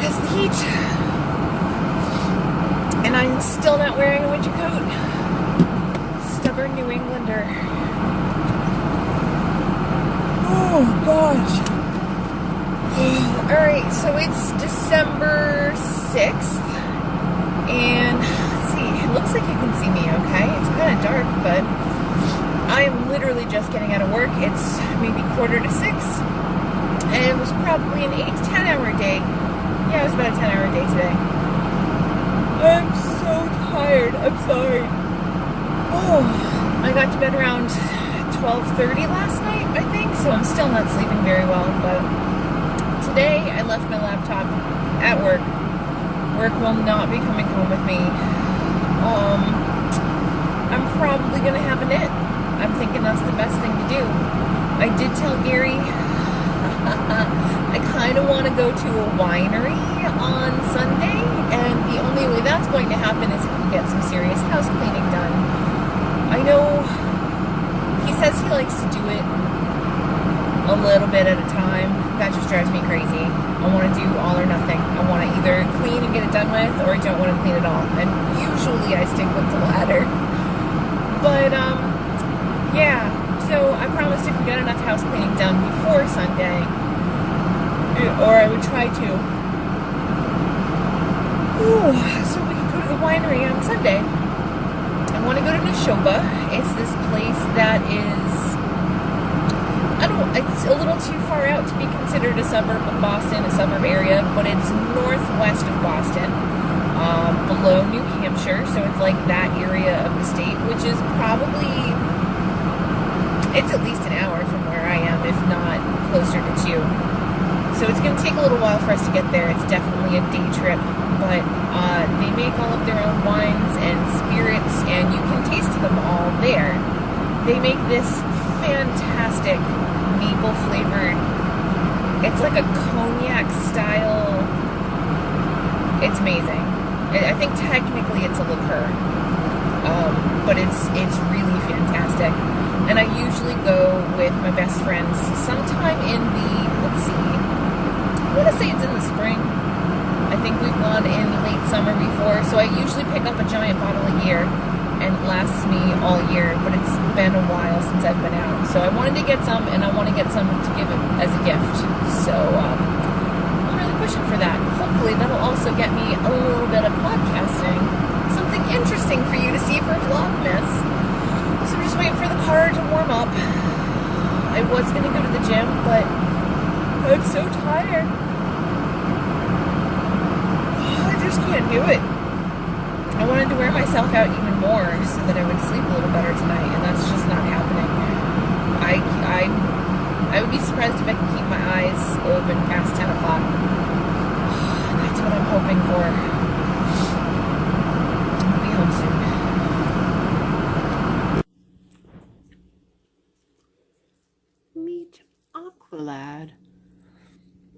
because the heat. And I'm still not wearing a winter coat. Stubborn New Englander. Oh gosh. Alright, so it's December 6th. And let's see, it looks like you can see me okay. It's kind of dark, but I am literally just getting out of work. It's maybe 5:45. And it was probably an 8 to 10 hour day. Yeah, it was about a 10 hour day today. I'm so tired. I'm sorry. Oh, I got to bed around 12:30 last night, I think, so I'm still not sleeping very well, but today I left my laptop at work. Work will not be coming home with me. I'm probably going to have a knit. I'm thinking that's the best thing to do. I did tell Gary I kind of want to go to a winery on Sunday, and the only way that's going to happen is if we get some serious house cleaning done. I know he says he likes to do it a little bit at a time. That just drives me crazy. I want to do all or nothing. I want to either clean and get it done with, or I don't want to clean at all. And usually I stick with the latter. But, yeah. So I promised if we got enough house cleaning done before Sunday, or I would try to. Ooh, so we can go to the winery on Sunday. I want to go to Neshoba. It's this place that is, it's a little too far out to be considered a suburb of Boston, a suburb area, but it's northwest of Boston, below New Hampshire, so it's like that area of the state, which is probably, it's at least an hour from where I am, if not closer to 2. So it's going to take a little while for us to get there. It's definitely a day trip, but they make all of their own wines and spirits, and you can taste them all there. They make this fantastic maple flavored, it's like a cognac style, it's amazing. I think technically it's a liqueur, but it's really fantastic. And I usually go with my best friends sometime in the, let's see, I want to say it's in the spring. I think we've gone in late summer before, so I usually pick up a giant bottle a year, and it lasts me all year, but it's been a while since I've been out. So I wanted to get some, and I want to get some to give it as a gift. So I'm really pushing for that. Hopefully that'll also get me a little bit of podcasting, something interesting for you to see for Vlogmas. So I'm just waiting for the car to warm up. I was going to go to the gym, but I'm so tired. I just can't do it. I wanted to wear myself out even more so that I would sleep a little better tonight, and that's just not happening. I would be surprised if I can keep my eyes open past 10 o'clock. That's what I'm hoping for. I'll be home soon. Meet Aqualad,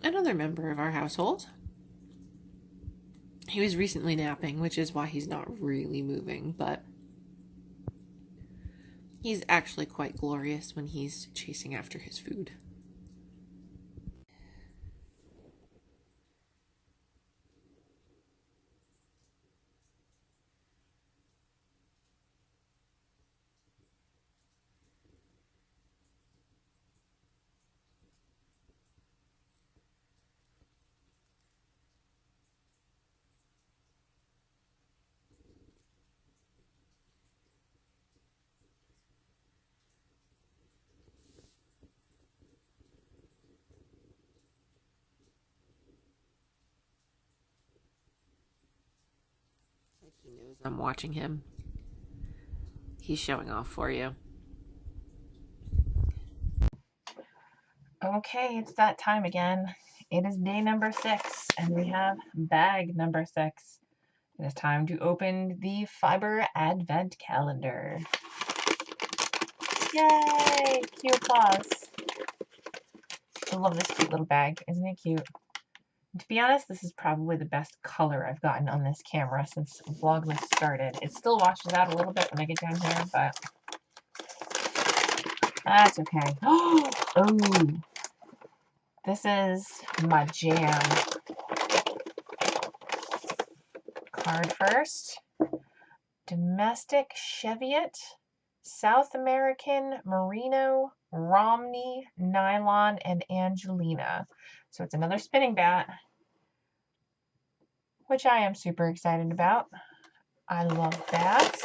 another member of our household. He was recently napping, which is why he's not really moving, but he's actually quite glorious when he's chasing after his food. He knows I'm watching him. He's showing off for you. Okay, it's that time again. It is day number 6, and we have bag number 6. It is time to open the Fiber Advent Calendar. Yay! Cue applause. I love this cute little bag. Isn't it cute? To be honest, this is probably the best color I've gotten on this camera since Vlogmas started. It still washes out a little bit when I get down here, but that's okay. Oh, this is my jam. card first. Domestic Cheviot, South American Merino, Romney, Nylon, and Angelina. So it's another spinning bat, which I am super excited about. I love bats.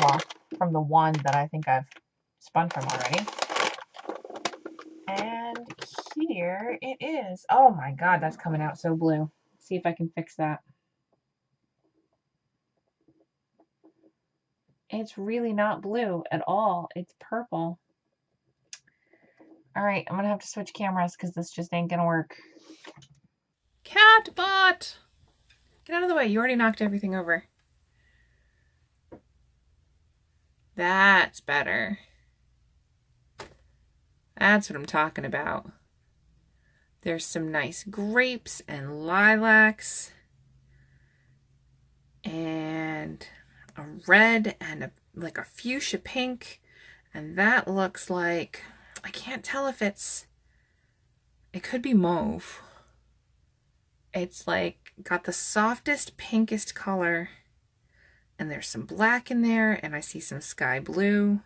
Well, from the one that I think I've spun from already. And here it is. Oh my God, that's coming out so blue. Let's see if I can fix that. It's really not blue at all. It's purple. All right, I'm gonna have to switch cameras because this just ain't gonna work. Catbot! Get out of the way. You already knocked everything over. That's better. That's what I'm talking about. There's some nice grapes and lilacs. And a red and like a fuchsia pink. And that looks like, I can't tell if it could be mauve. It's like got the softest, pinkest color. And there's some black in there, and I see some sky blue.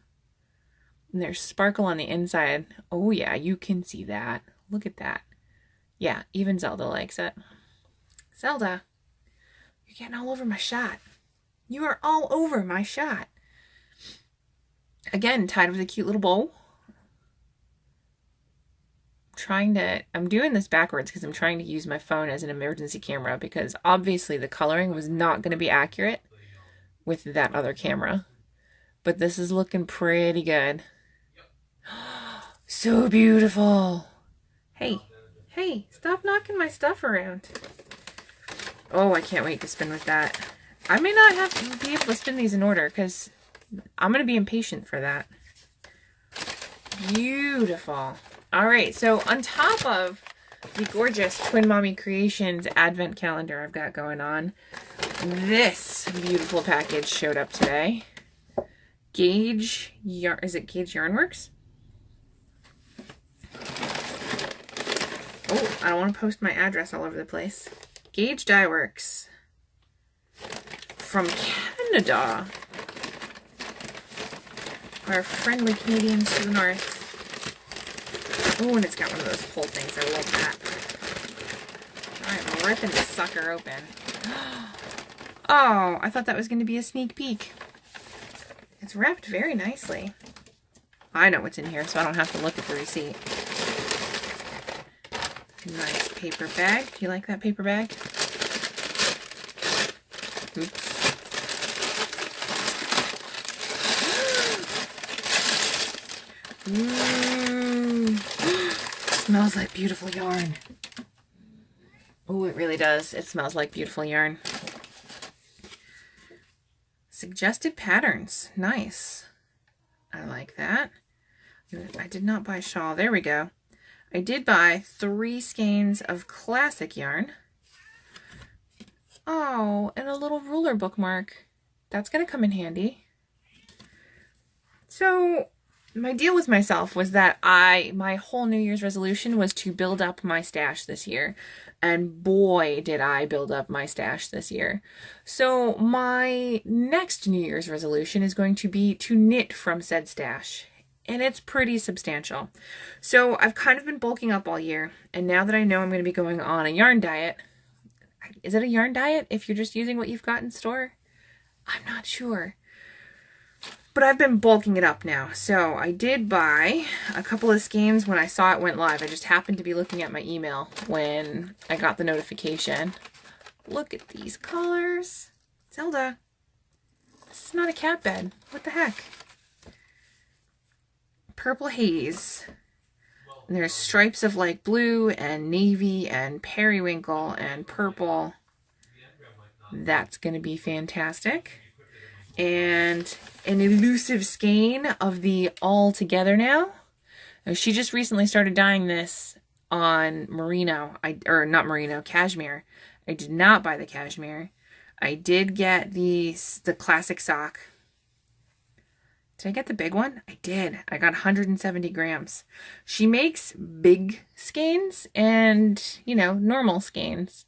And there's sparkle on the inside. Oh yeah, you can see that. Look at that. Yeah, even Zelda likes it. Zelda, you're getting all over my shot. You are all over my shot. Again, tied with a cute little bow. I'm doing this backwards because I'm trying to use my phone as an emergency camera because obviously the coloring was not going to be accurate with that other camera. But this is looking pretty good. So beautiful. Hey, stop knocking my stuff around. Oh, I can't wait to spin with that. I may not have to be able to spin these in order because I'm going to be impatient for that. Beautiful. All right, so on top of the gorgeous Twin Mommy Creations advent calendar I've got going on, this beautiful package showed up today. Gauge Yarn, is it Gauge Yarnworks? Oh, I don't want to post my address all over the place. Gauge Dye Works from Canada. Our friendly Canadians to the north. Oh, and it's got one of those pull things. I love that. Alright, I'm ripping this sucker open. Oh, I thought that was going to be a sneak peek. It's wrapped very nicely. I know what's in here, so I don't have to look at the receipt. Nice paper bag. Do you like that paper bag? Oops. Ooh. Smells like beautiful yarn. Oh, it really does. It smells like beautiful yarn. Suggested patterns. Nice. I like that. I did not buy a shawl. There we go. I did buy 3 skeins of classic yarn. Oh, and a little ruler bookmark. That's going to come in handy. So my deal with myself was that my whole New Year's resolution was to build up my stash this year. And boy, did I build up my stash this year. So my next New Year's resolution is going to be to knit from said stash. And it's pretty substantial. So I've kind of been bulking up all year. And now that I know I'm going to be going on a yarn diet. Is it a yarn diet if you're just using what you've got in store? I'm not sure. But I've been bulking it up now. So I did buy a couple of skeins when I saw it went live. I just happened to be looking at my email when I got the notification. Look at these colors. Zelda, this is not a cat bed. What the heck? Purple haze. And there's stripes of like blue and navy and periwinkle and purple. That's going to be fantastic. And an elusive skein of the All Together Now. She just recently started dyeing this on merino, not merino, cashmere. I did not buy the cashmere. I did get the classic sock. Did I get the big one? I did. I got 170 grams. She makes big skeins and, normal skeins.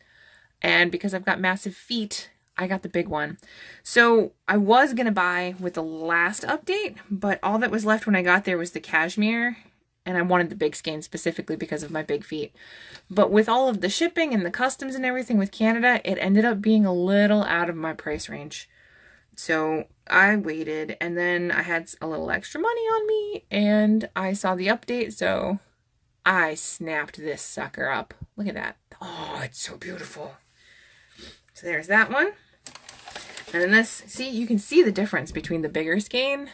And because I've got massive feet, I got the big one. So I was going to buy with the last update, but all that was left when I got there was the cashmere, and I wanted the big skein specifically because of my big feet. But with all of the shipping and the customs and everything with Canada, it ended up being a little out of my price range. So I waited, and then I had a little extra money on me, and I saw the update, so I snapped this sucker up. Look at that. Oh, it's so beautiful. So there's that one. And then this, see, you can see the difference between the bigger skein.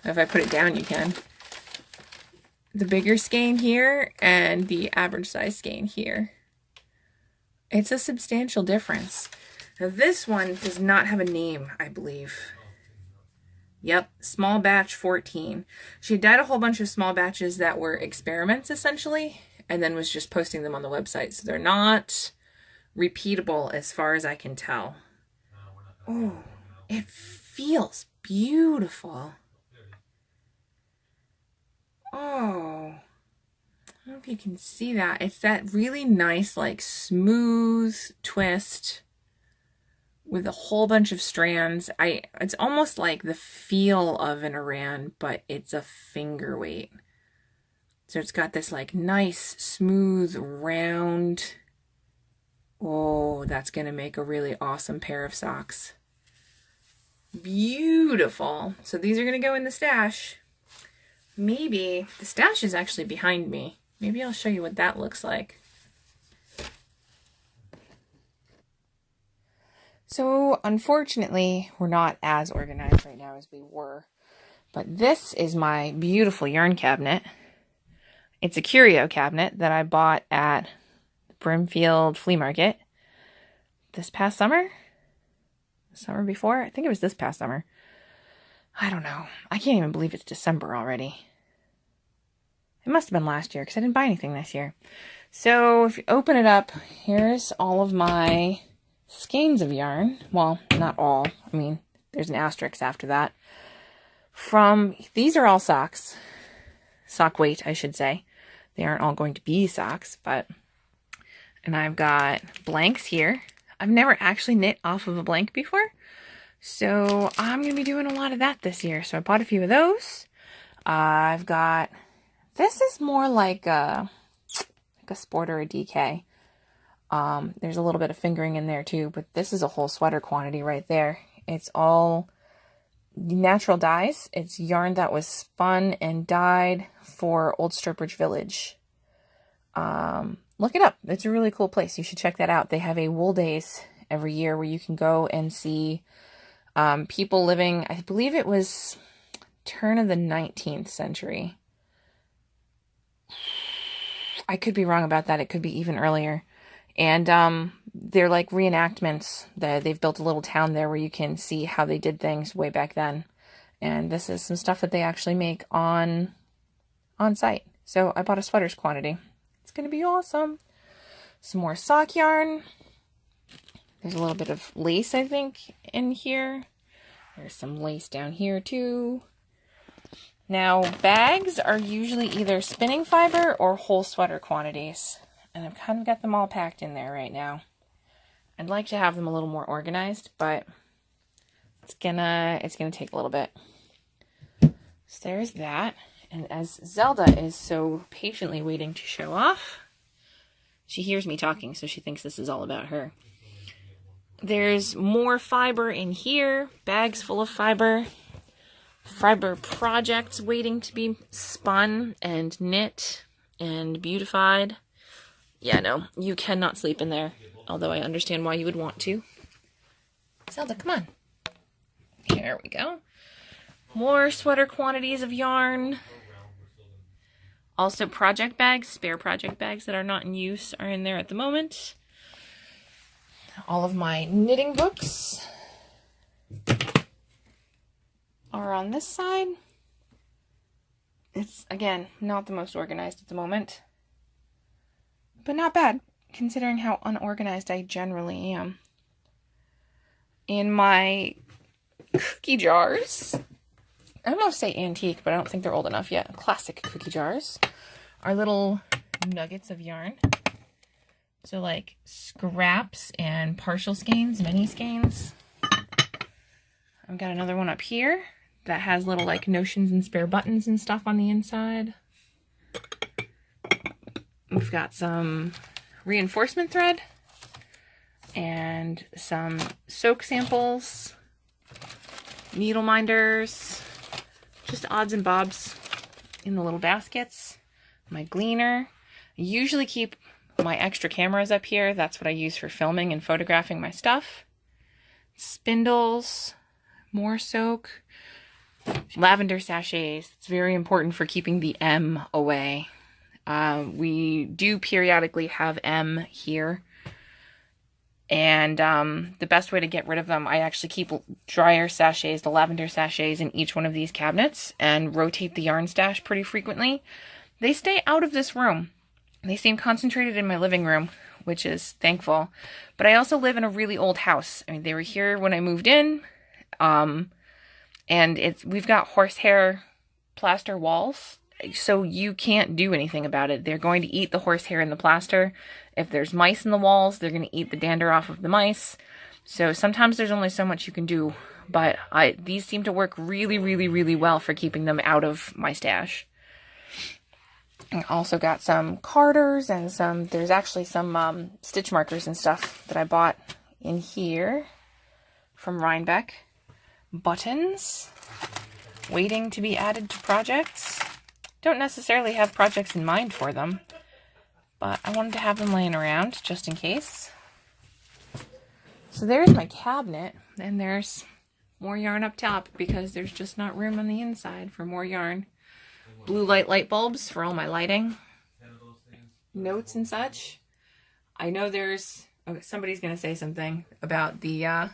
If I put it down, you can. The bigger skein here and the average size skein here. It's a substantial difference. Now this one does not have a name, I believe. Yep, small batch 14. She had dyed a whole bunch of small batches that were experiments, essentially, and then was just posting them on the website. So they're not repeatable as far as I can tell. Oh, it feels beautiful. Oh, I don't know if you can see that. It's that really nice, like, smooth twist with a whole bunch of strands. It's almost like the feel of an Aran, but it's a finger weight. So it's got this, like, nice, smooth, round. Oh, that's going to make a really awesome pair of socks. Beautiful. So these are going to go in the stash. Maybe the stash is actually behind me. Maybe I'll show you what that looks like. So unfortunately, we're not as organized right now as we were. But this is my beautiful yarn cabinet. It's a curio cabinet that I bought at Brimfield Flea Market this past summer. The summer before? I think it was this past summer. I don't know. I can't even believe it's December already. It must have been last year because I didn't buy anything this year. So if you open it up, here's all of my skeins of yarn. Well, not all. I mean, there's an asterisk after that. These are all socks. Sock weight, I should say. They aren't all going to be socks, but... And I've got blanks here. I've never actually knit off of a blank before. So I'm going to be doing a lot of that this year. So I bought a few of those. I've got... This is more like a sport or a DK. There's a little bit of fingering in there too, but this is a whole sweater quantity right there. It's all natural dyes. It's yarn that was spun and dyed for Old Sturbridge Village. Look it up. It's a really cool place. You should check that out. They have a wool days every year where you can go and see people living, I believe it was turn of the 19th century. I could be wrong about that. It could be even earlier. And they're like reenactments. They've built a little town there where you can see how they did things way back then. And this is some stuff that they actually make on site. So I bought a sweaters quantity. It's going to be awesome. Some more sock yarn. There's a little bit of lace, I think, in here. There's some lace down here too. Now, bags are usually either spinning fiber or whole sweater quantities. And I've kind of got them all packed in there right now. I'd like to have them a little more organized, but it's gonna take a little bit. So there's that. And as Zelda is so patiently waiting to show off, she hears me talking, so she thinks this is all about her. There's more fiber in here, bags full of fiber. Fiber projects waiting to be spun and knit and beautified. Yeah, no, you cannot sleep in there, although I understand why you would want to. Zelda, come on. Here we go. More sweater quantities of yarn. Also project bags, spare project bags that are not in use are in there at the moment. All of my knitting books are on this side. It's, again, not the most organized at the moment. But not bad, considering how unorganized I generally am. In my cookie jars, I almost say antique, but I don't think they're old enough yet. Classic cookie jars are little nuggets of yarn. So like scraps and partial skeins, mini skeins. I've got another one up here that has little like notions and spare buttons and stuff on the inside. We've got some reinforcement thread and some soak samples, needle minders, just odds and bobs in the little baskets. My gleaner. I usually keep my extra cameras up here. That's what I use for filming and photographing my stuff. Spindles, more soak, lavender sachets. It's very important for keeping the M away. We do periodically have M here. And the best way to get rid of them, I actually keep dryer sachets, the lavender sachets in each one of these cabinets and rotate the yarn stash pretty frequently. They stay out of this room. They seem concentrated in my living room, which is thankful. But I also live in a really old house. I mean, they were here when I moved in. And we've got horsehair plaster walls. So you can't do anything about it. They're going to eat the horsehair in the plaster. If there's mice in the walls, they're going to eat the dander off of the mice. So sometimes there's only so much you can do. But these seem to work really, really, really well for keeping them out of my stash. I also got some carders and there's actually some stitch markers and stuff that I bought in here from Rhinebeck. Buttons, waiting to be added to projects. Don't necessarily have projects in mind for them, but I wanted to have them laying around just in case. So there's my cabinet, and there's more yarn up top because there's just not room on the inside for more yarn. Blue light bulbs for all my lighting. Notes and such. I know there's... Okay, somebody's going to say something about the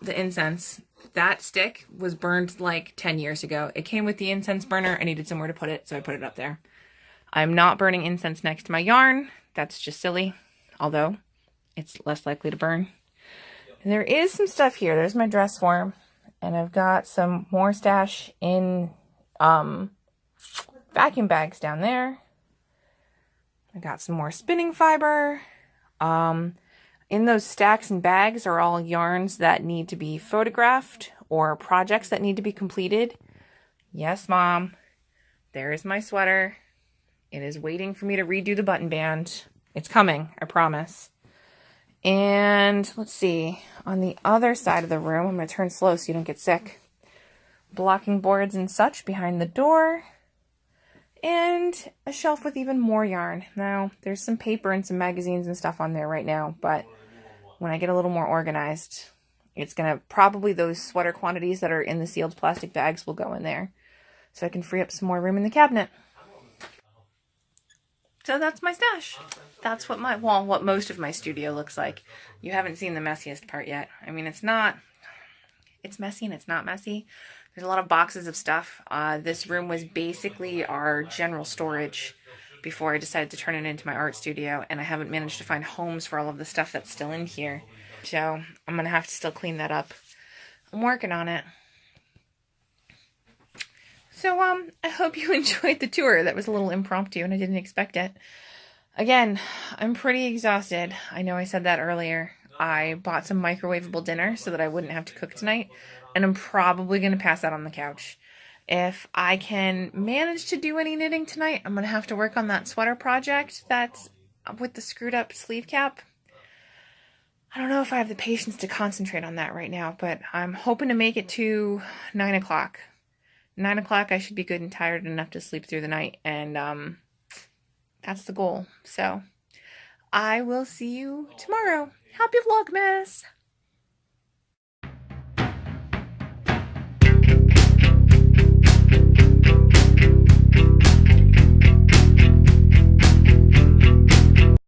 incense. That stick was burned like 10 years ago. It came with the incense burner. I needed somewhere to put it, so I put it up there. I'm not burning incense next to my yarn. That's just silly, although it's less likely to burn. And there is some stuff here. There's my dress form, and I've got some more stash in vacuum bags down there. I got some more spinning fiber. In those stacks and bags are all yarns that need to be photographed or projects that need to be completed. Yes, Mom. There is my sweater. It is waiting for me to redo the button band. It's coming, I promise. And let's see. On the other side of the room, I'm going to turn slow so you don't get sick. Blocking boards and such behind the door. And a shelf with even more yarn. Now, there's some paper and some magazines and stuff on there right now, but when I get a little more organized, it's going to probably those sweater quantities that are in the sealed plastic bags will go in there. So I can free up some more room in the cabinet. So that's my stash. That's what what most of my studio looks like. You haven't seen the messiest part yet. I mean, it's messy and it's not messy. There's a lot of boxes of stuff. This room was basically our general storage before I decided to turn it into my art studio, and I haven't managed to find homes for all of the stuff that's still in here. So I'm going to have to still clean that up. I'm working on it. So I hope you enjoyed the tour. That was a little impromptu and I didn't expect it. Again, I'm pretty exhausted. I know I said that earlier. I bought some microwavable dinner so that I wouldn't have to cook tonight, and I'm probably going to pass out on the couch. If I can manage to do any knitting tonight, I'm going to have to work on that sweater project that's with the screwed up sleeve cap. I don't know if I have the patience to concentrate on that right now, but I'm hoping to make it to 9 o'clock. 9 o'clock, I should be good and tired enough to sleep through the night, and that's the goal. So I will see you tomorrow. Happy Vlogmas!